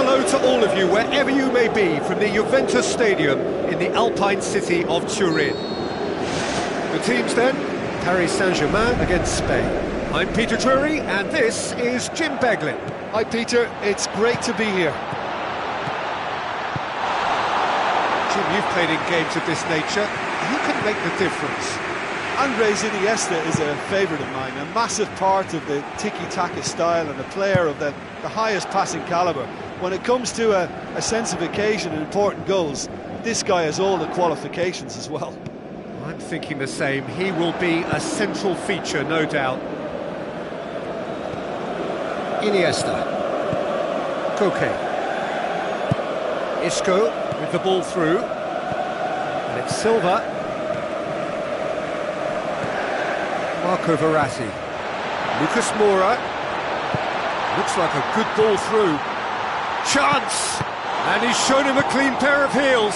hello to all of you, wherever you may be, from the Juventus Stadium in the Alpine city of Turin. The teams then, Paris Saint-Germain against Spain. I'm Peter Drury, and this is Jim Beglin. Hi Peter, it's great to be here. Jim, you've played in games of this nature. Who can make the difference? Andres Iniesta is a favourite of mine, a massive part of the tiki-taka style and a player of the highest passing calibre. When it comes to a sense of occasion and important goals, this guy has all the qualifications as well. I'm thinking the same. He will be a central feature, no doubt. Iniesta. Koke. Isco with the ball through. And it's Silva. Marco Verratti. Lucas Moura. Looks like a good ball through. Chance! And he's shown him a clean pair of heels.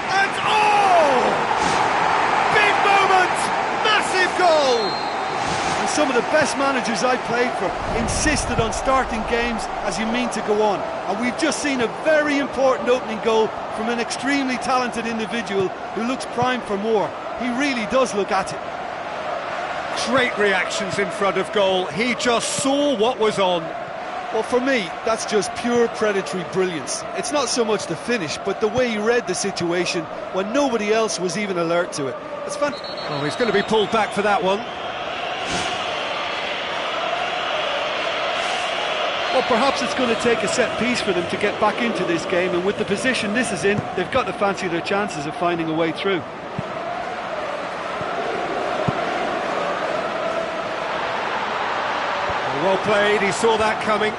And oh! Big moment! Massive goal! And some of the best managers I played for insisted on starting games as you mean to go on. And we've just seen a very important opening goal from an extremely talented individual who looks primed for more. He really does look at it. Great reactions in front of goal. He just saw what was on. Well, for me, that's just pure predatory brilliance. It's not so much the finish, but the way he read the situation when nobody else was even alert to it. It's fantastic. Oh, he's going to be pulled back for that one. Well, perhaps it's going to take a set piece for them to get back into this game, and with the position this is in, they've got to fancy their chances of finding a way through. Well played, he saw that coming.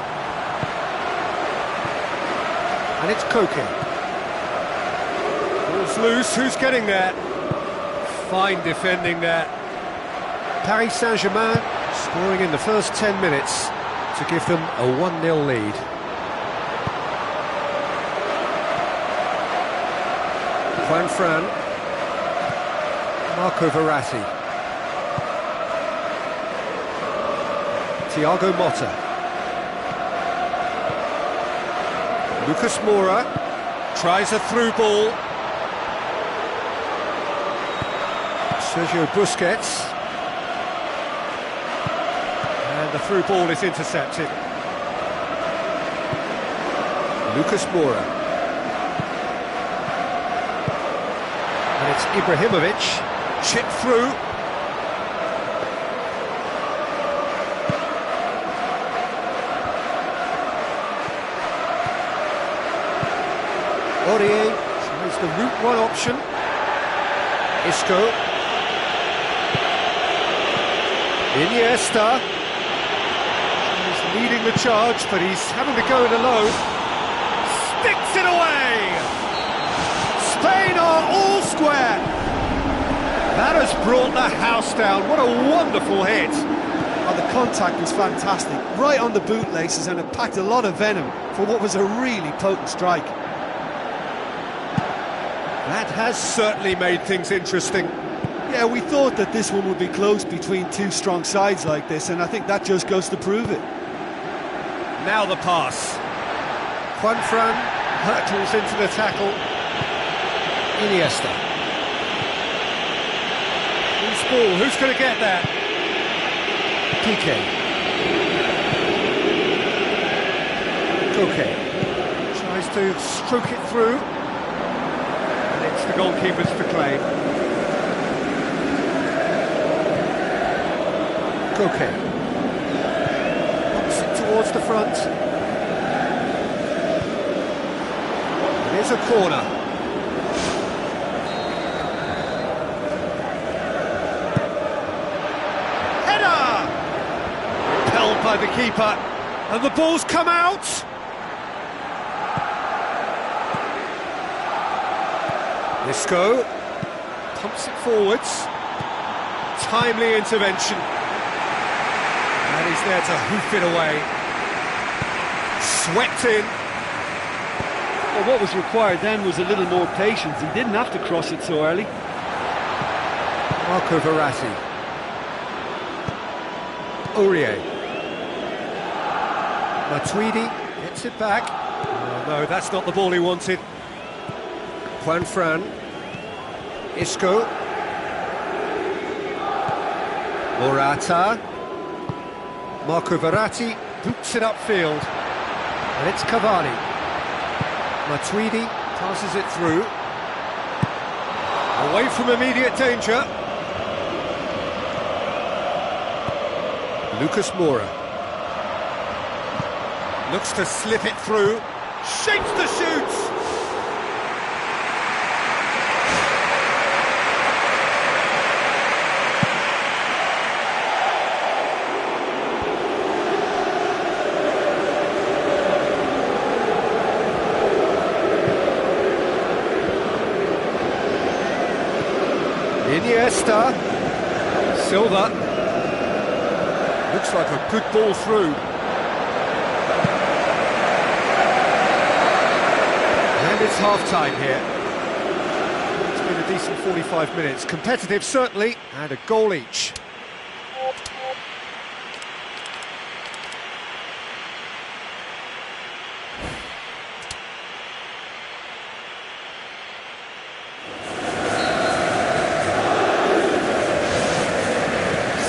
And it's Koke. Ball's loose, who's getting there? Fine defending there. Paris Saint-Germain scoring in the first 10 minutes to give them a 1-0 lead. Juan Fran. Marco Verratti. Thiago Motta. Lucas Moura tries a through ball. Sergio Busquets. And the through ball is intercepted. Lucas Moura. And it's Ibrahimovic. Chip through. Aurier tries the route one option. Isco. Iniesta. He's leading the charge, but he's having to go it alone. Sticks it away! Spain are all square! That has brought the house down. What a wonderful hit! Oh, the contact was fantastic. Right on the bootlaces, and it packed a lot of venom for what was a really potent strike. That has certainly made things interesting. Yeah, we thought that this one would be close between two strong sides like this, and I think that just goes to prove it. Now the pass. Juan Fran hurtles into the tackle. Iniesta. Who's ball? Who's going to get that? Piqué. Koke. Tries to stroke it through. It's the goalkeepers to claim. Koke. Knocks it towards the front. Here's a corner. Header! Repelled by the keeper. And the ball's come out! Isco pumps it forwards. Timely intervention. And he's there to hoof it away. Swept in. Well, what was required then was a little more patience. He didn't have to cross it so early. Marco Verratti. Aurier. Matuidi gets it back. No, that's not the ball he wanted. Juan Fran. Isco. Morata. Marco Verratti boots it upfield. And it's Cavani. Matuidi passes it through. Away from immediate danger. Lucas Moura. Looks to slip it through. Shapes the shoots! Iniesta. Silva. Looks like a good ball through. And it's half-time here. It's been a decent 45 minutes. Competitive, certainly, and a goal each.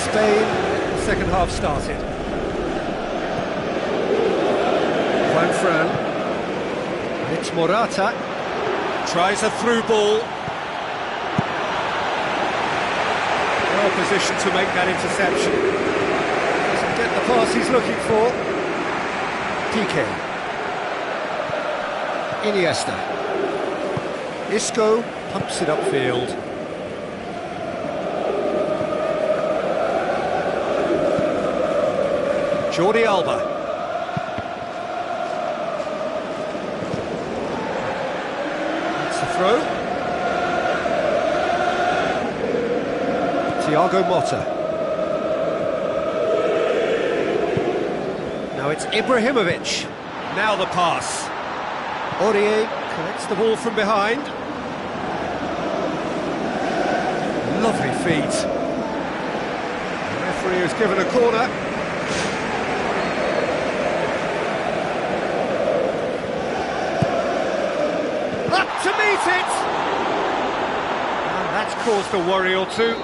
Spain, the second half started. Juan Fran. It's Morata. Tries a through ball. Well positioned to make that interception. Doesn't get the pass he's looking for. Piqué. Iniesta. Isco pumps it upfield. Jordi Alba. That's the throw. Thiago Motta. Now it's Ibrahimovic. Now the pass. Aurier collects the ball from behind. Lovely feet. The referee has given a corner. To meet it! And that's caused a worry or two.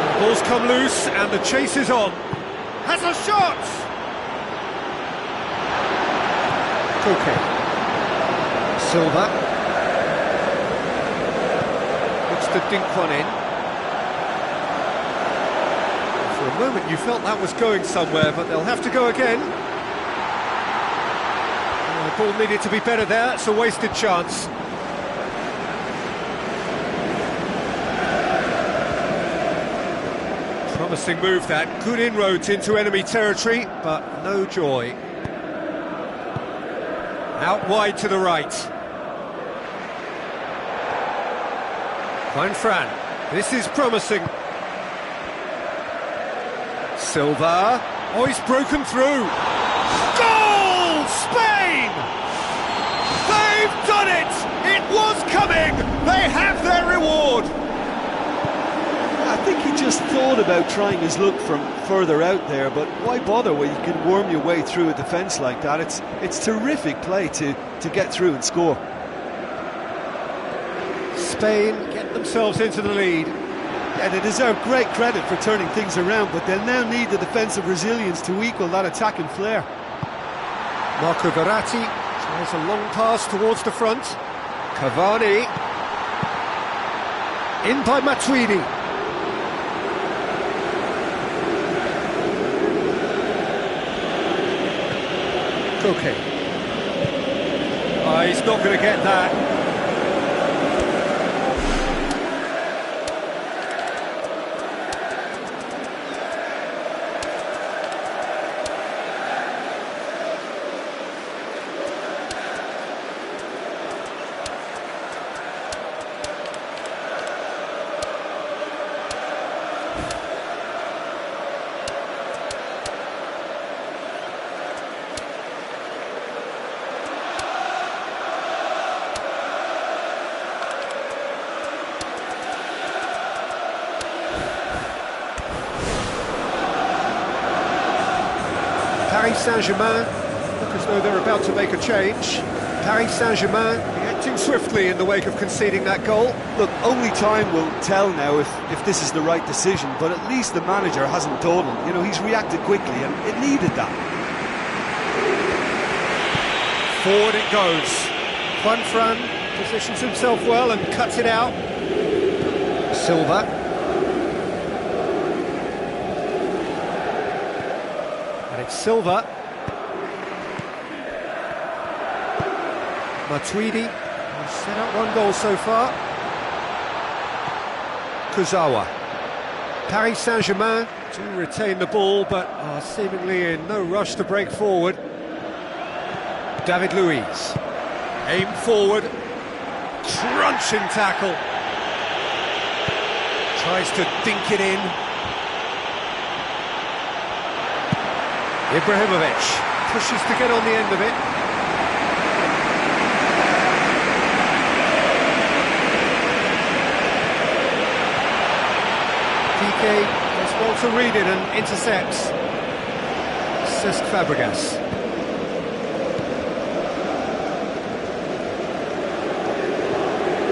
The ball's come loose and the chase is on. Has a shot! Koke. Silva. Looks to dink one in. For a moment you felt that was going somewhere, but they'll have to go again. The ball needed to be better there, it's a wasted chance. Promising move that, good inroads into enemy territory, but no joy. Out wide to the right. Juan Fran, this is promising. Silva, oh, he's broken through. Goal! Spain! They've done it! It was coming! They have their reward! I think he just thought about trying his luck from further out there, but why bother when you can worm your way through a defence like that? It's terrific play to get through and score. Spain get themselves into the lead. Yeah, they deserve great credit for turning things around, but they'll now need the defensive resilience to equal that attacking flair. Marco Verratti tries a long pass towards the front. Cavani. In by Matuidi. Koke. Oh, he's not going to get that. Saint-Germain look as though they're about to make a change. Paris Saint-Germain reacting swiftly in the wake of conceding that goal. Look, only time will tell now if this is the right decision, but at least the manager hasn't dawdled. You know, he's reacted quickly and it needed that. Forward it goes. Juan Fran positions himself well and cuts it out. Silva. And it's Silva. Matuidi has set up one goal so far. Kurzawa. Paris Saint-Germain do retain the ball, but are seemingly in no rush to break forward. David Luiz. Aim forward. Crunching tackle. Tries to dink it in. Ibrahimovic pushes to get on the end of it. Piqué does well to read it and intercepts. Cesc Fabregas.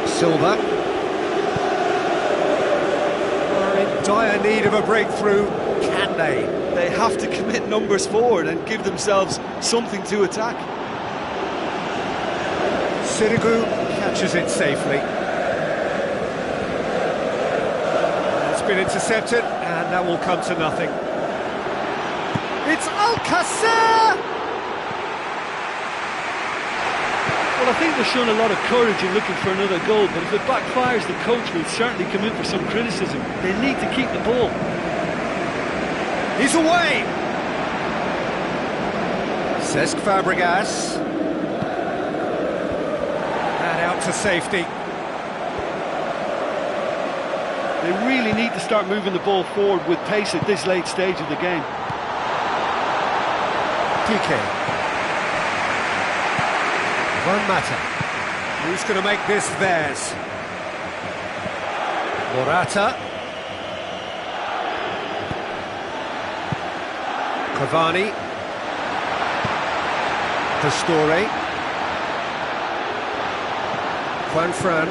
Silva are in dire need of a breakthrough. Can they? They have to commit numbers forward and give themselves something to attack. Sirigu catches it safely. It's been intercepted, and that will come to nothing. It's Alcacer! Well, I think they're showing a lot of courage in looking for another goal, but if it backfires, the coach will certainly come in for some criticism. They need to keep the ball. He's away! Cesc Fabregas. And out to safety. They really need to start moving the ball forward with pace at this late stage of the game. Piqué. Van Mata. Who's going to make this theirs? Morata. Cavani. Pastore. Juan Fran.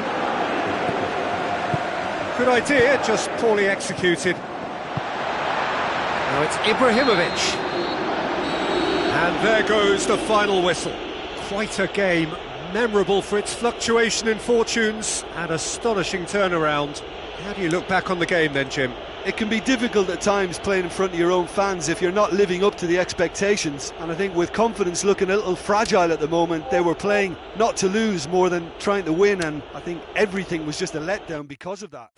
Good idea, just poorly executed. Now it's Ibrahimovic. And there goes the final whistle. Quite a game, memorable for its fluctuation in fortunes and astonishing turnaround. How do you look back on the game then, Jim? It can be difficult at times playing in front of your own fans if you're not living up to the expectations, and I think with confidence looking a little fragile at the moment, they were playing not to lose more than trying to win, and I think everything was just a letdown because of that.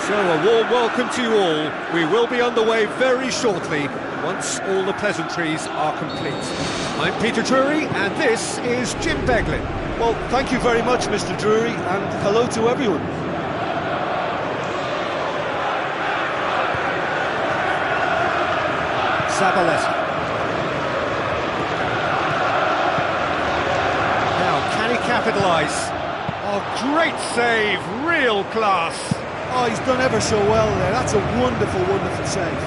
So a warm welcome to you all. We will be underway very shortly, once all the pleasantries are complete. I'm Peter Drury, and this is Jim Beglin. Well, thank you very much, Mr. Drury, and hello to everyone. Zabaleta. Now, can he capitalise? Oh, great save, real class. Oh, he's done ever so well there. That's a wonderful, wonderful save.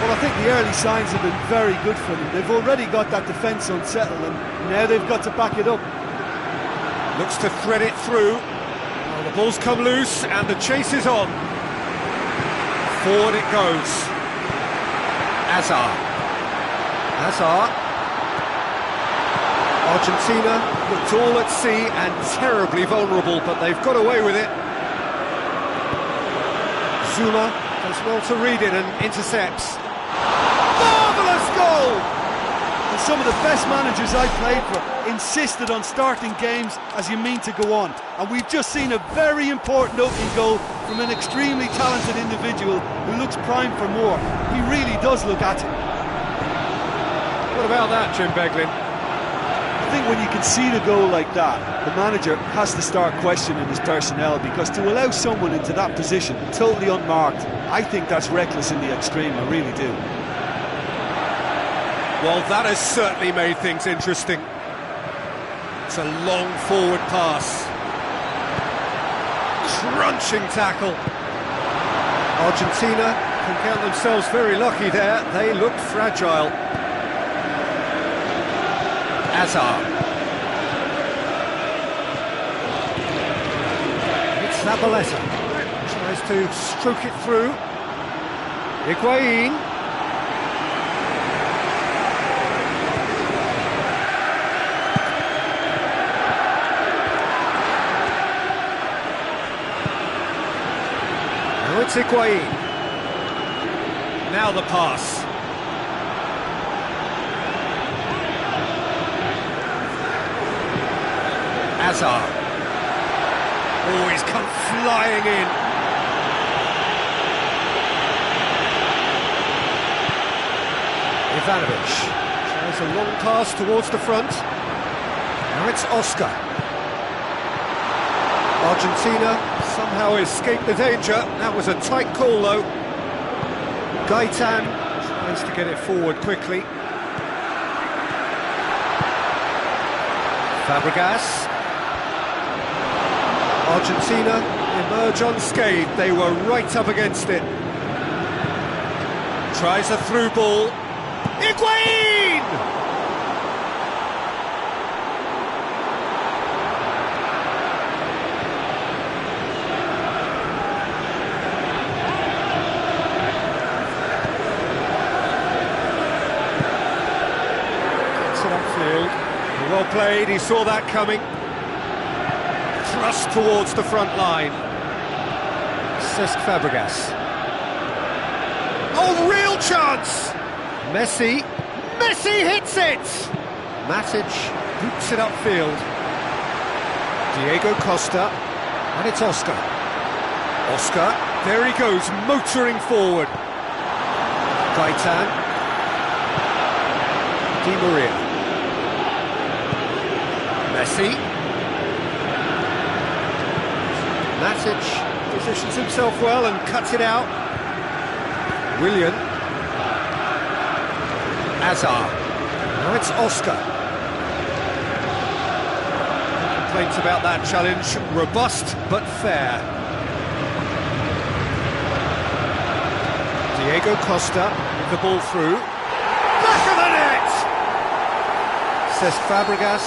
Well, I think the early signs have been very good for them. They've already got that defence unsettled, and now they've got to back it up. Looks to thread it through. Oh, the ball's come loose, and the chase is on. Forward it goes. Hazard. Argentina looked all at sea and terribly vulnerable, but they've got away with it. Zuma does well to read it and intercepts. Marvellous goal! And some of the best managers I've played for insisted on starting games as you mean to go on. And we've just seen a very important opening goal from an extremely talented individual who looks primed for more. He really does look at it. What about that, Jim Beglin? I think when you can see the goal like that, the manager has to start questioning his personnel, because to allow someone into that position totally unmarked, I think that's reckless in the extreme, I really do. Well, that has certainly made things interesting. It's a long forward pass. Crunching tackle. Argentina can count themselves very lucky there. They looked fragile. Hazard. It's Zabaleta. Tries to stroke it through. Higuain. Now it's Higuain. Now the pass. Hazard. Oh, he's come flying in. Ivanovic tries a long pass towards the front. Now it's Oscar. Argentina somehow escaped the danger. That was a tight call, though. Gaitan tries to get it forward quickly. Fabregas. Argentina emerge unscathed. They were right up against it. Tries a through ball. Higuain! Gets it upfield. Well played, he saw that coming. Thrust towards the front line. Cesc Fabregas. Oh, real chance! Messi hits it! Matic boots it upfield. Diego Costa, and it's Oscar. Oscar, there he goes, motoring forward. Gaitan. Di Maria. Messi. Matic positions himself well and cuts it out. Willian. Hazard. Now it's Oscar. No complaints about that challenge. Robust but fair. Diego Costa with the ball through. Back of the net! Cesc Fabregas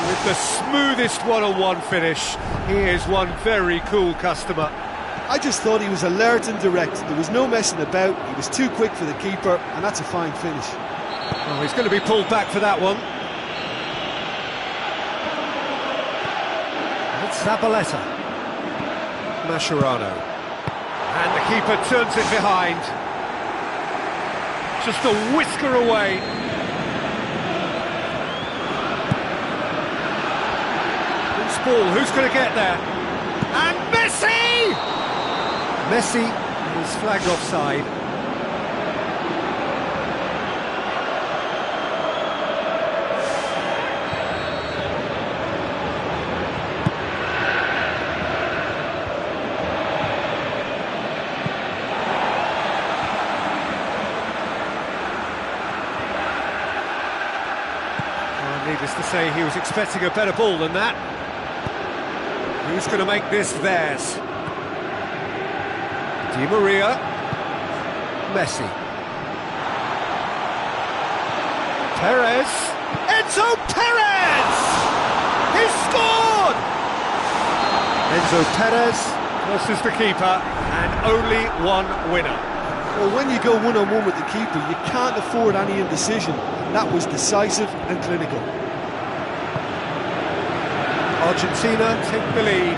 with the smoothest one-on-one finish. He is one very cool customer. I just thought he was alert and direct. There was no messing about. He was too quick for the keeper, and that's a fine finish. Oh, he's going to be pulled back for that one. It's Zabaleta. Mascherano. And the keeper turns it behind. Just a whisker away. Loose ball, who's going to get there? And Messi! Messi was flagged offside. Needless to say, he was expecting a better ball than that. Who's going to make this theirs? Di Maria, Messi, Perez, Enzo Perez! He scored! Enzo Perez versus the keeper, and only one winner. Well, when you go one-on-one with the keeper, you can't afford any indecision. That was decisive and clinical. Argentina take the lead.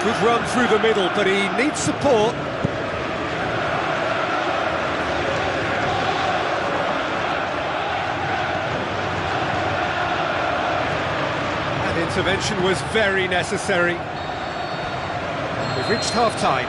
Good run through the middle, but he needs support. That intervention was very necessary. We've reached half-time.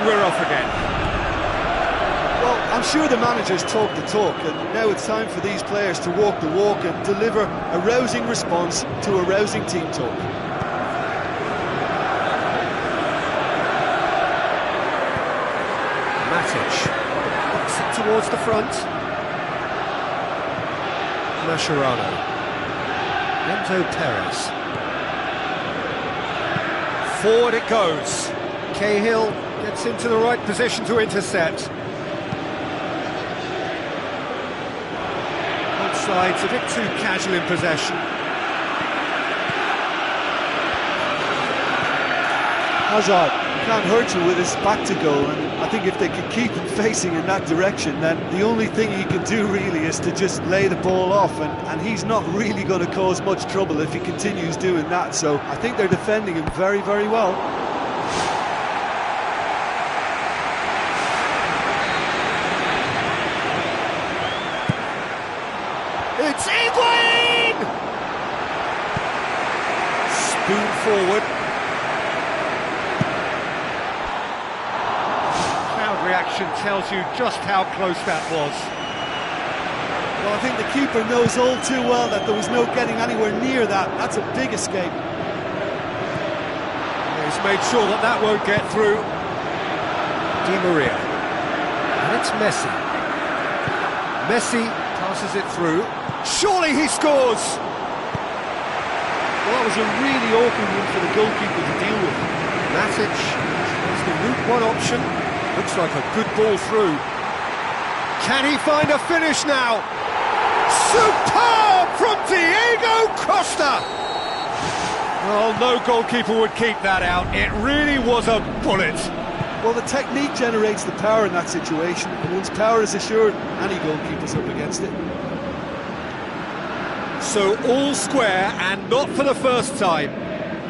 We're off again. Well, I'm sure the manager's talked the talk, and now it's time for these players to walk the walk and deliver a rousing response to a rousing team talk. Matic looks it towards the front. Mascherano. Enzo Perez. Forward it goes. Cahill gets into the right position to intercept. Both sides a bit too casual in possession. Hazard can't hurt you with his back to goal, and I think if they can keep him facing in that direction, then the only thing he can do really is to just lay the ball off, and he's not really going to cause much trouble if he continues doing that. So I think they're defending him very, very well. It's Higuain! Spoon forward. Crowd reaction tells you just how close that was. Well, I think the keeper knows all too well that there was no getting anywhere near that. That's a big escape. He's made sure that that won't get through. Di Maria. And it's Messi. Messi passes it through. Surely he scores! Well, that was a really awkward one for the goalkeeper to deal with. Matic is the route one option. Looks like a good ball through. Can he find a finish now? Superb from Diego Costa! Well, no goalkeeper would keep that out. It really was a bullet. Well, the technique generates the power in that situation, and once power is assured, any goalkeeper's up against it. So all square, and not for the first time.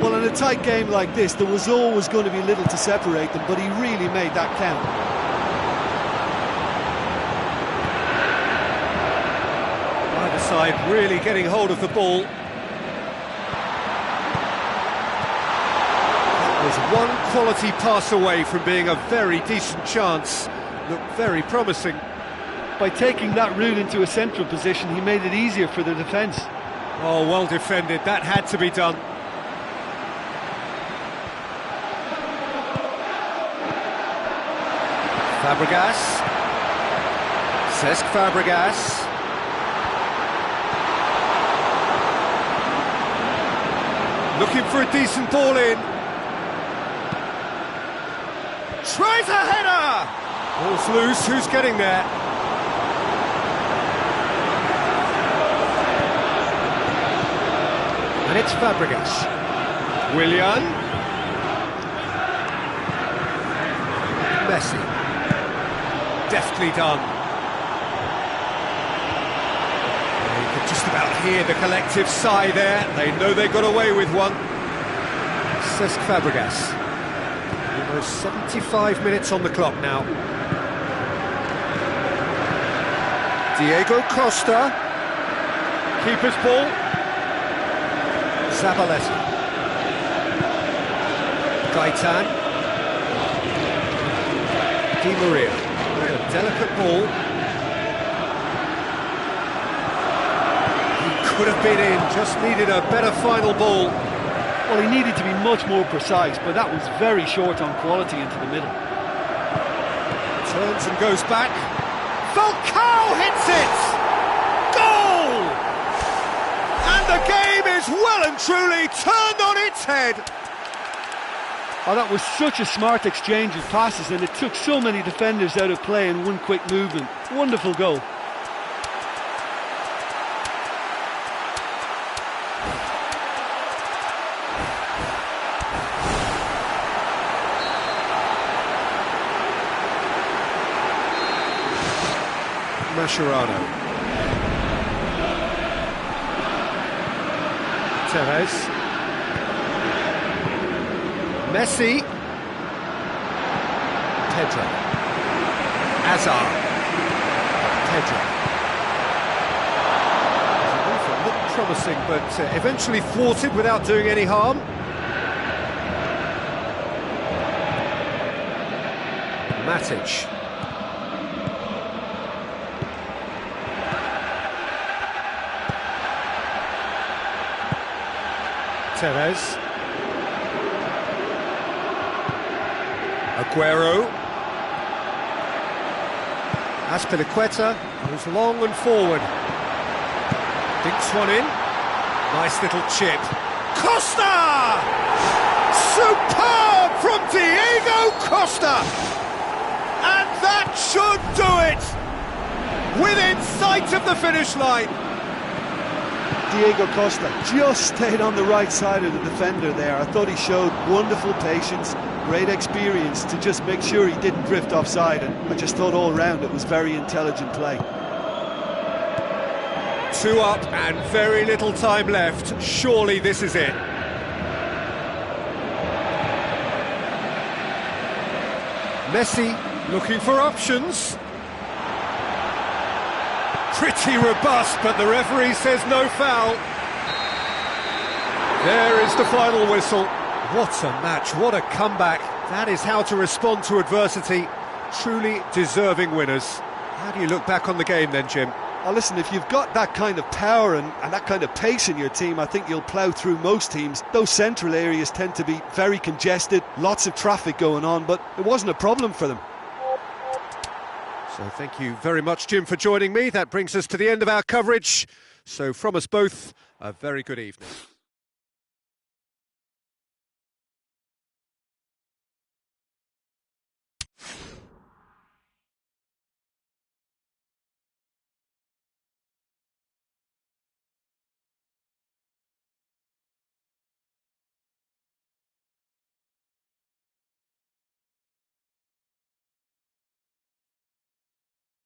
Well, in a tight game like this, there was always going to be little to separate them, but he really made that count. Either side really getting hold of the ball. That was one quality pass away from being a very decent chance. Looked very promising. By taking that route into a central position, he made it easier for the defence. Oh, well defended. That had to be done. Fabregas. Cesc Fabregas. Looking for a decent ball in. Tries a header! Ball's loose. Who's getting there? And it's Fabregas. Willian. Messi. Deftly done. You could just about hear the collective sigh there. They know they got away with one. Cesc Fabregas. Almost 75 minutes on the clock now. Diego Costa. Keeper's ball. Zabaleta. Gaitan. Di Maria. A delicate ball. He could have been in, just needed a better final ball. Well, he needed to be much more precise, but that was very short on quality into the middle. Turns and goes back. Falcao hits it! Goal! And the game is well and truly turned on its head. Oh, that was such a smart exchange of passes, and it took so many defenders out of play in one quick movement. Wonderful goal. Mascherano. Tevez. Messi. Pedro. Azar. Pedro. It looked promising, but eventually thwarted without doing any harm. Matic. Tevez. Aguero. Azpilicueta goes long and forward. Dinks one in. Nice little chip. Costa! Superb from Diego Costa! And that should do it! Within sight of the finish line. Diego Costa just stayed on the right side of the defender there. I thought he showed wonderful patience, great experience to just make sure he didn't drift offside, and I just thought all round it was very intelligent play. 2 up and very little time left. Surely this is it. Messi looking for options. Pretty robust, but the referee says no foul. There is the final whistle. What a match, what a comeback. That is how to respond to adversity. Truly deserving winners. How do you look back on the game then, Jim? Well, listen, if you've got that kind of power and that kind of pace in your team, I think you'll plough through most teams. Those central areas tend to be very congested, lots of traffic going on, but it wasn't a problem for them. So thank you very much, Jim, for joining me. That brings us to the end of our coverage. So from us both, a very good evening.